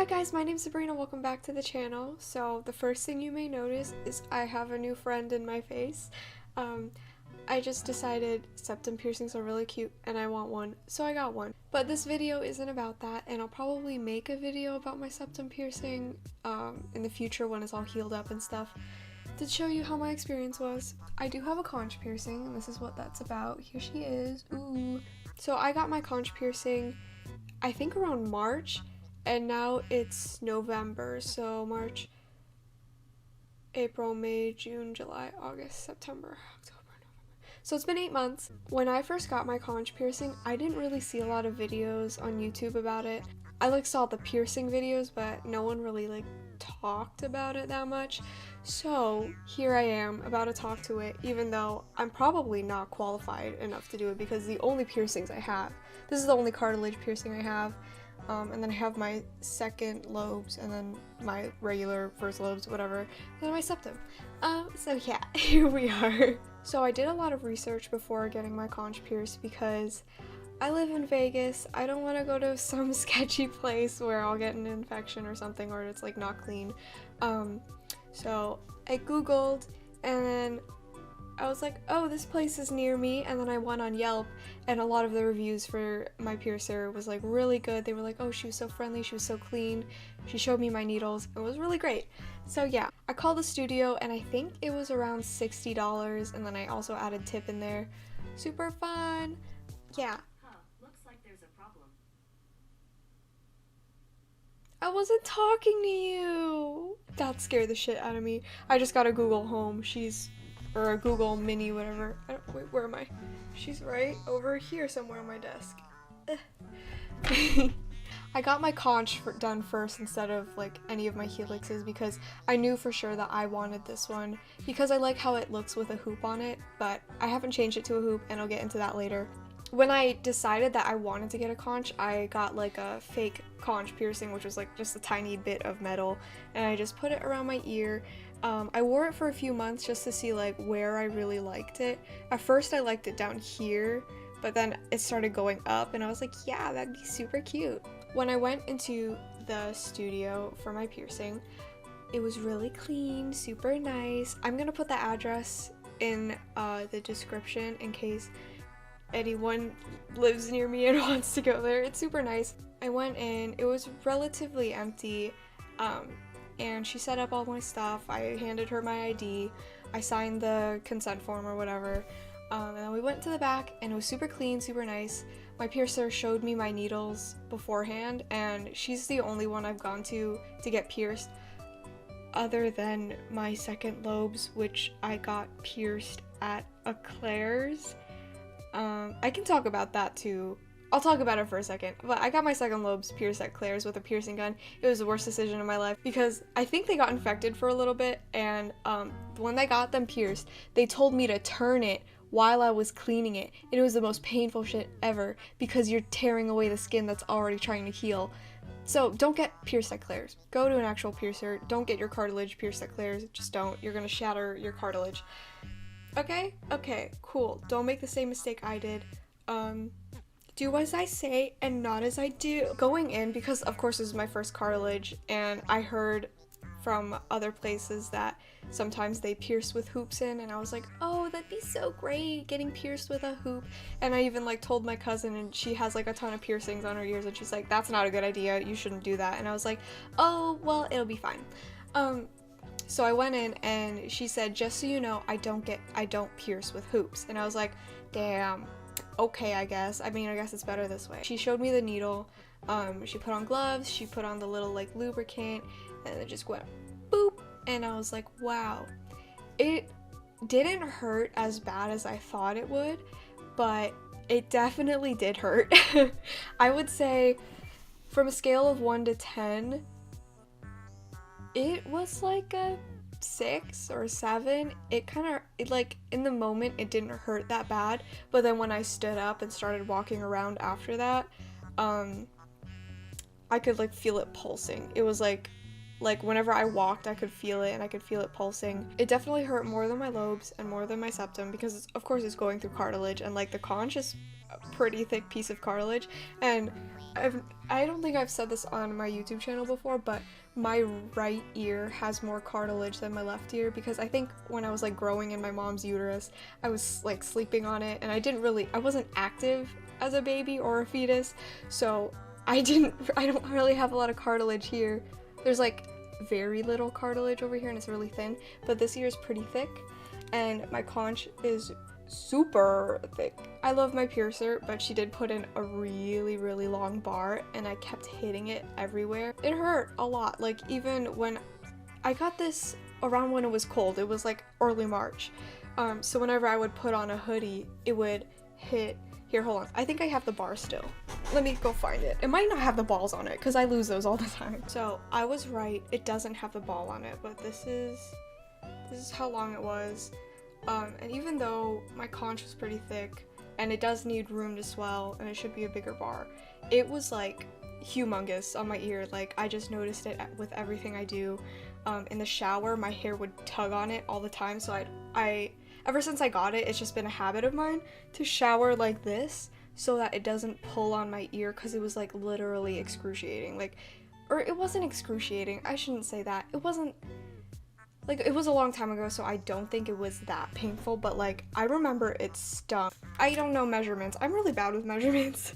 Hi guys, my name's Sabrina, welcome back to the channel. So the first thing you may notice is I have a new friend in my face. I just decided septum piercings are really cute and I want one, so I got one. But this video isn't about that, and I'll probably make a video about my septum piercing in the future when it's all healed up and stuff, to show you how my experience was. I do have a conch piercing, and this is what that's about. Here she is. Ooh. So I got my conch piercing, I think around March, and now it's November, so March, April, May, June, July, August, September, October, November. So it's been 8 months. When I first got my conch piercing, I didn't really see a lot of videos on YouTube about it. I saw the piercing videos, but no one really talked about it that much. So here I am about to talk to it, even though I'm probably not qualified enough to do it because the only piercings I have, this is the only cartilage piercing I have. And then I have my second lobes, and then my regular first lobes, whatever, and then my septum. So yeah, here we are. So I did a lot of research before getting my conch pierced because I live in Vegas. I don't want to go to some sketchy place where I'll get an infection or something, or it's not clean. So I googled, and then I was like, oh, this place is near me, and then I went on Yelp, and a lot of the reviews for my piercer was really good. They were like, oh, she was so friendly, she was so clean, she showed me my needles, it was really great. So yeah, I called the studio, and I think it was around $60, and then I also added tip in there. Super fun. Yeah. Looks like there's a problem. I wasn't talking to you. That scared the shit out of me. I just got a Google Home. Or a Google Mini, whatever. Wait, where am I? She's right over here somewhere on my desk. I got my conch done first instead of any of my helixes because I knew for sure that I wanted this one because I like how it looks with a hoop on it, but I haven't changed it to a hoop, and I'll get into that later. When I decided that I wanted to get a conch, I got a fake conch piercing, which was just a tiny bit of metal, and I just put it around my ear. I wore it for a few months just to see where I really liked it. At first I liked it down here, but then it started going up, and I was like, yeah, that'd be super cute. When I went into the studio for my piercing, it was really clean, super nice. I'm gonna put the address in the description in case anyone lives near me and wants to go there. It's super nice. I went in, it was relatively empty, and she set up all my stuff. I handed her my ID, I signed the consent form or whatever, and then we went to the back, and it was super clean, super nice. My piercer showed me my needles beforehand, and she's the only one I've gone to get pierced other than my second lobes, which I got pierced at a Claire's. I can talk about that too. I'll talk about it for a second, but I got my second lobes pierced at Claire's with a piercing gun. It was the worst decision of my life because I think they got infected for a little bit, and when they got them pierced, they told me to turn it while I was cleaning it, and it was the most painful shit ever because you're tearing away the skin that's already trying to heal. So don't get pierced at Claire's. Go to an actual piercer. Don't get your cartilage pierced at Claire's. Just don't. You're gonna shatter your cartilage. Okay? Okay, cool. Don't make the same mistake I did. Do as I say and not as I do. Going in, because of course this is my first cartilage, and I heard from other places that sometimes they pierce with hoops in, and I was like, oh, that'd be so great, getting pierced with a hoop. And I even told my cousin, and she has a ton of piercings on her ears, and she's like, that's not a good idea, you shouldn't do that. And I was like, oh, well, it'll be fine. So I went in, and she said, just so you know, I don't pierce with hoops. And I was like, damn, okay, I guess. I mean, I guess it's better this way. She showed me the needle, she put on gloves, she put on the little lubricant, and it just went boop, and I was like, wow. It didn't hurt as bad as I thought it would, but it definitely did hurt. I would say from a scale of 1 to 10, it was a 6 or 7. It in the moment it didn't hurt that bad, but then when I stood up and started walking around after that, I could feel it pulsing. It was whenever I walked, I could feel it, and I could feel it pulsing. It definitely hurt more than my lobes and more than my septum because of course it's going through cartilage, and the conch is a pretty thick piece of cartilage. And I don't think I've said this on my YouTube channel before, but my right ear has more cartilage than my left ear, because I think when I was like growing in my mom's uterus, I was like sleeping on it, and I wasn't active as a baby or a fetus, so I don't really have a lot of cartilage here. There's like very little cartilage over here and it's really thin, but this ear is pretty thick, and my conch is super thick. I love my piercer, but she did put in a really, really long bar, and I kept hitting it everywhere. It hurt a lot, like even when I got this around when it was cold. It was like early March. So whenever I would put on a hoodie, it would hit. Here, hold on. I think I have the bar still. Let me go find it. It might not have the balls on it because I lose those all the time. So I was right. It doesn't have the ball on it, but this is how long it was. And even though my conch was pretty thick and it does need room to swell and it should be a bigger bar, it was like humongous on my ear. Like I just noticed it with everything I do. In the shower, my hair would tug on it all the time. So ever since I got it, it's just been a habit of mine to shower like this so that it doesn't pull on my ear, because it was like literally excruciating. Or it wasn't excruciating. I shouldn't say that. It wasn't. Like, it was a long time ago, so I don't think it was that painful, but, like, I remember it stung. I don't know measurements. I'm really bad with measurements.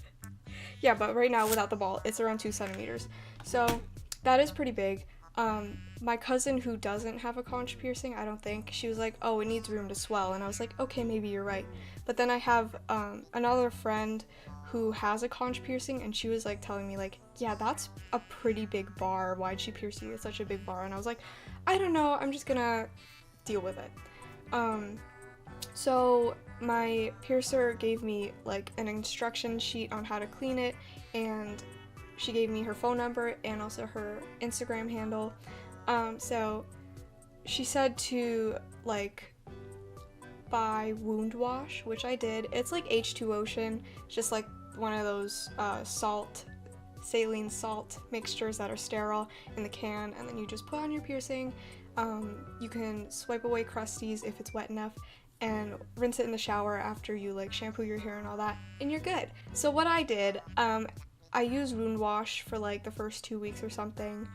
Yeah, but right now, without the ball, it's around 2 centimeters. So, that is pretty big. My cousin who doesn't have a conch piercing, I don't think, she was like, oh, it needs room to swell, and I was like, okay, maybe you're right. But then I have, another friend who has a conch piercing, and she was, like, telling me, like, yeah, that's a pretty big bar. Why'd she pierce you with such a big bar? And I was like, I don't know, I'm just gonna deal with it. So my piercer gave me like an instruction sheet on how to clean it, and she gave me her phone number and also her Instagram handle. So she said to like buy wound wash, which I did. It's like H2 Ocean, just like one of those saline salt mixtures that are sterile in the can, and then you just put on your piercing. You can swipe away crusties if it's wet enough, and rinse it in the shower after you like shampoo your hair and all that, and you're good. So what I did, I used wound wash for like the first 2 weeks or something,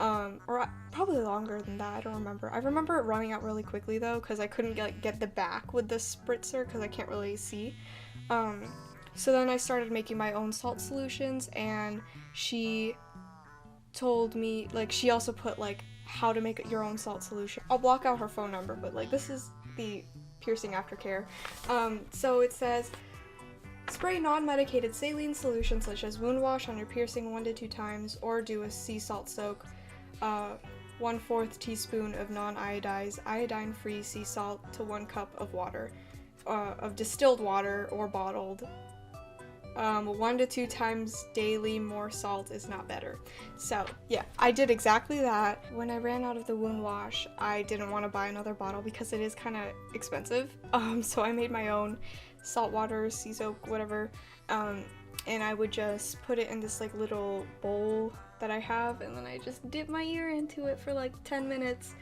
or probably longer than that, I don't remember. I remember it running out really quickly though, because I couldn't get the back with the spritzer because I can't really see. So then I started making my own salt solutions, and she told me, like, she also put, like, how to make your own salt solution. I'll block out her phone number, but, like, this is the piercing aftercare. So it says, spray non-medicated saline solution such as wound wash on your piercing 1 to 2 times, or do a sea salt soak, 1/4 teaspoon of non-iodized, iodine-free sea salt to 1 cup of water, of distilled water or bottled. 1 to 2 times daily, more salt is not better. So yeah, I did exactly that. When I ran out of the wound wash, I didn't want to buy another bottle because it is kind of expensive. So I made my own salt water, sea soak, whatever. And I would just put it in this like little bowl that I have, and then I just dip my ear into it for like 10 minutes.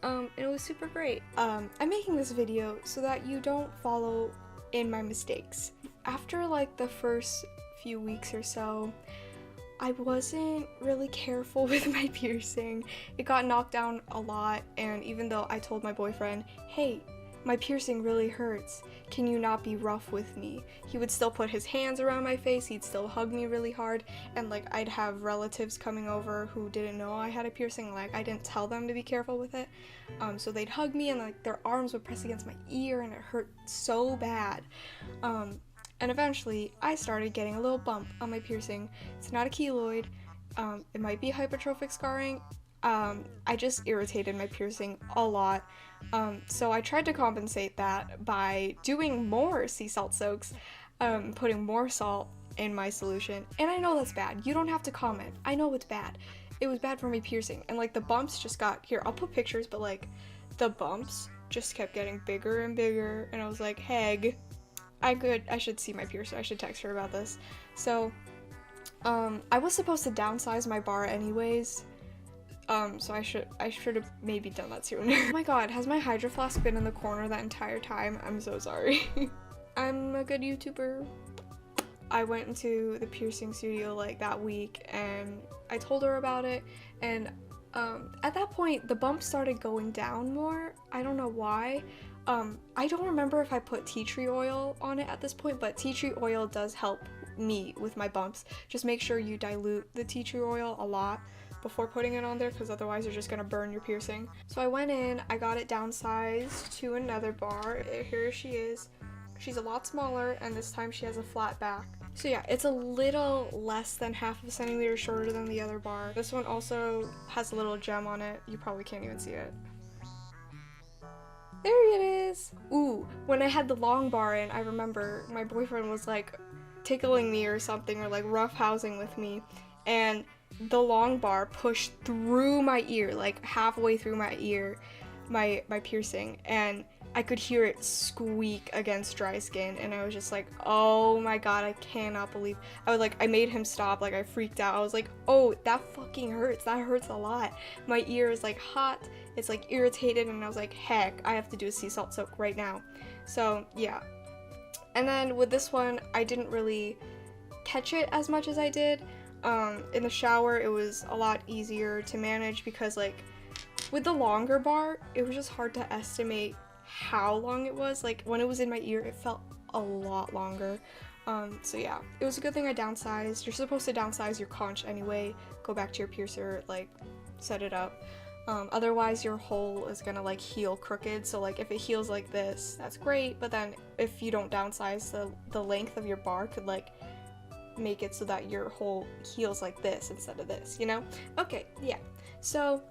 And it was super great. I'm making this video so that you don't follow in my mistakes. After like the first few weeks or so, I wasn't really careful with my piercing. It got knocked down a lot, and even though I told my boyfriend, hey, my piercing really hurts, can you not be rough with me? He would still put his hands around my face, he'd still hug me really hard, and like I'd have relatives coming over who didn't know I had a piercing, like I didn't tell them to be careful with it. So they'd hug me and like their arms would press against my ear and it hurt so bad. And eventually I started getting a little bump on my piercing. It's not a keloid, it might be hypertrophic scarring. I just irritated my piercing a lot. So I tried to compensate that by doing more sea salt soaks, putting more salt in my solution. And I know that's bad. You don't have to comment. I know it's bad. It was bad for my piercing. And like the bumps just got, here, I'll put pictures, but like the bumps just kept getting bigger and bigger. And I was like, Heg, I should see my piercer. I should text her about this. So, I was supposed to downsize my bar anyways. So I should have maybe done that sooner. Oh my god, has my Hydro Flask been in the corner that entire time? I'm so sorry. I'm a good YouTuber. I went into the piercing studio like that week and I told her about it, and at that point the bump started going down more. I don't know why. I don't remember if I put tea tree oil on it at this point, but tea tree oil does help me with my bumps. Just make sure you dilute the tea tree oil a lot before putting it on there, because otherwise you're just gonna burn your piercing. So I went in, I got it downsized to another bar. Here she is. She's a lot smaller, and this time she has a flat back. So yeah, it's a little less than half of a centimeter shorter than the other bar. This one also has a little gem on it. You probably can't even see it. There it is! Ooh, when I had the long bar in, I remember my boyfriend was like tickling me or something, or like roughhousing with me, and the long bar pushed through my ear, like halfway through my ear, my piercing, and I could hear it squeak against dry skin, and I was just like, oh my god, I cannot believe. I made him stop, like I freaked out. I was like, oh, that fucking hurts. That hurts a lot. My ear is like hot, it's like irritated, and I was like, heck, I have to do a sea salt soak right now. So yeah. And then with this one, I didn't really catch it as much as I did. In the shower, it was a lot easier to manage because like with the longer bar, it was just hard to estimate how long it was. Like when it was in my ear, it felt a lot longer. So yeah, it was a good thing I downsized. You're supposed to downsize your conch anyway. Go back to your piercer, like set it up. Otherwise your hole is gonna like heal crooked. So like if it heals like this, that's great. But then if you don't downsize, the length of your bar could like make it so that your hole heals like this instead of this, you know? Okay, yeah. So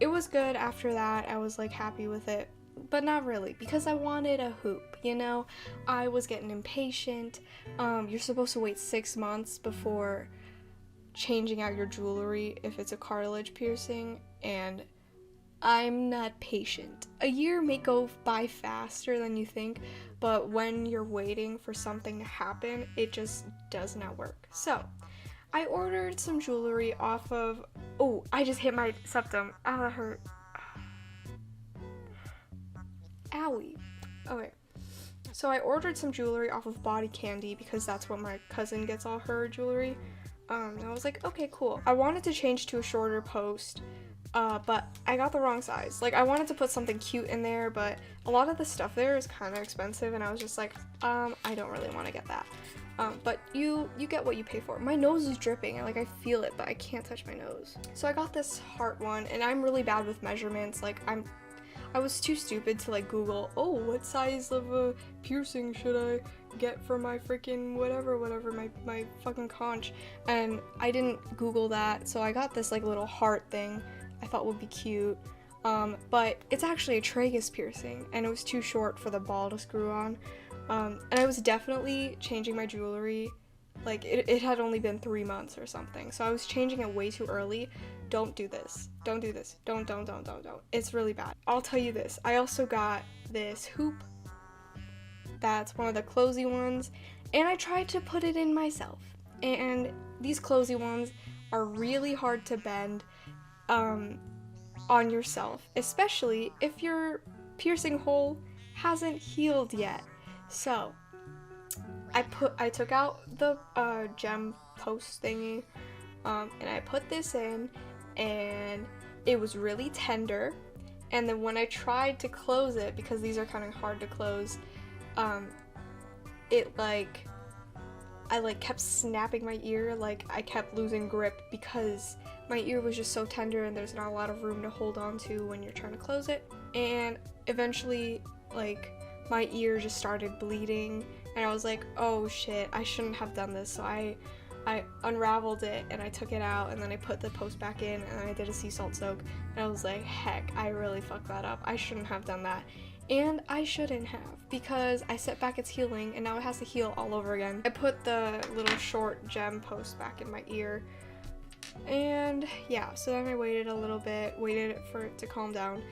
it was good after that. I was like happy with it, but not really, because I wanted a hoop, you know? I was getting impatient. You're supposed to wait 6 months before changing out your jewelry if it's a cartilage piercing, and I'm not patient. A year may go by faster than you think, but when you're waiting for something to happen, it just does not work. So, I ordered some jewelry off of... Oh, I just hit my septum. Ah, that hurt. Owie. Okay. So I ordered some jewelry off of Body Candy because that's what my cousin gets all her jewelry. And I was like, okay, cool. I wanted to change to a shorter post, but I got the wrong size. Like, I wanted to put something cute in there, but a lot of the stuff there is kind of expensive, and I was just like, I don't really want to get that. But you get what you pay for. My nose is dripping, and like I feel it, but I can't touch my nose. So I got this heart one, and I'm really bad with measurements. Like I was too stupid to like Google, oh, what size of a piercing should I get for my freaking whatever, my fucking conch, and I didn't Google that, so I got this like little heart thing I thought would be cute, but it's actually a tragus piercing, and it was too short for the ball to screw on, and I was definitely changing my jewelry, like it had only been 3 months or something, so I was changing it way too early. Don't do this. Don't do this. Don't. It's really bad. I'll tell you this. I also got this hoop. That's one of the closey ones. And I tried to put it in myself. And these closey ones are really hard to bend on yourself. Especially if your piercing hole hasn't healed yet. So, I took out the gem post thingy. And I put this in, and it was really tender, and then when I tried to close it, because these are kind of hard to close, it like, I like kept snapping my ear, like I kept losing grip because my ear was just so tender and there's not a lot of room to hold on to when you're trying to close it, and eventually like my ear just started bleeding, and I was like, oh shit, I shouldn't have done this. So I unraveled it and I took it out, and then I put the post back in, and I did a sea salt soak, and I was like, heck, I really fucked that up. I shouldn't have done that. And I shouldn't have, because I set back its healing, and now it has to heal all over again. I put the little short gem post back in my ear, and yeah, so then I waited a little bit, waited for it to calm down.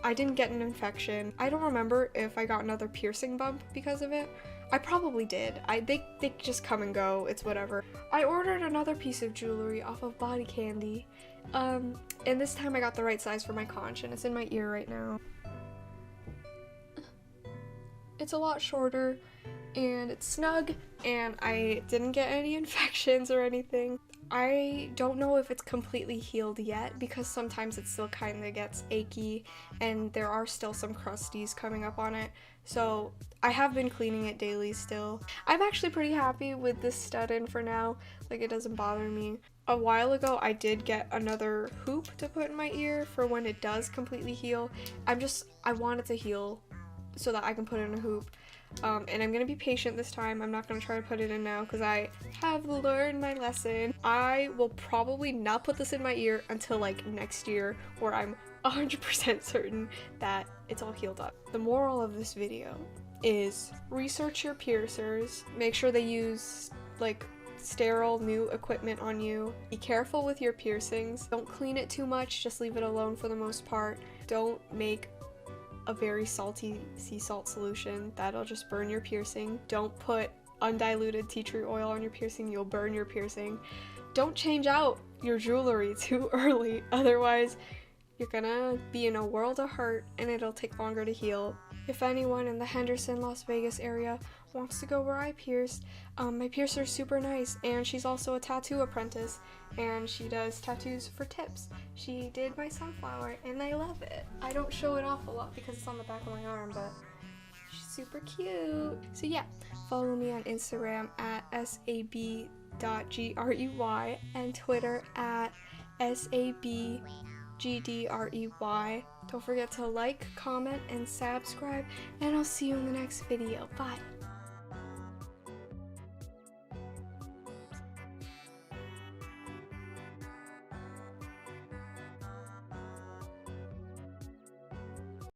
I didn't get an infection. I don't remember if I got another piercing bump because of it. I probably did. They just come and go, it's whatever. I ordered another piece of jewelry off of Body Candy, and this time I got the right size for my conch, and it's in my ear right now. It's a lot shorter, and it's snug, and I didn't get any infections or anything. I don't know if it's completely healed yet because sometimes it still kind of gets achy and there are still some crusties coming up on it. So I have been cleaning it daily still. I'm actually pretty happy with this stud-in for now. Like, it doesn't bother me. A while ago I did get another hoop to put in my ear for when it does completely heal. I want it to heal so that I can put in a hoop. And I'm gonna be patient this time. I'm not gonna try to put it in now because I have learned my lesson. I will probably not put this in my ear until like next year, where I'm 100% certain that it's all healed up. The moral of this video is research your piercers. Make sure they use like sterile new equipment on you. Be careful with your piercings. Don't clean it too much, just leave it alone for the most part. Don't make a very salty sea salt solution. That'll just burn your piercing. Don't put undiluted tea tree oil on your piercing. You'll burn your piercing. Don't change out your jewelry too early, otherwise you're gonna be in a world of hurt and it'll take longer to heal. If anyone in the Henderson, Las Vegas area wants to go where I pierced, my piercer's super nice, and she's also a tattoo apprentice, and she does tattoos for tips. She did my sunflower, and I love it. I don't show it off a lot because it's on the back of my arm, but she's super cute. So yeah, follow me on Instagram at sab.grey and Twitter at sabgdrey. Don't forget to like, comment, and subscribe, and I'll see you in the next video. Bye!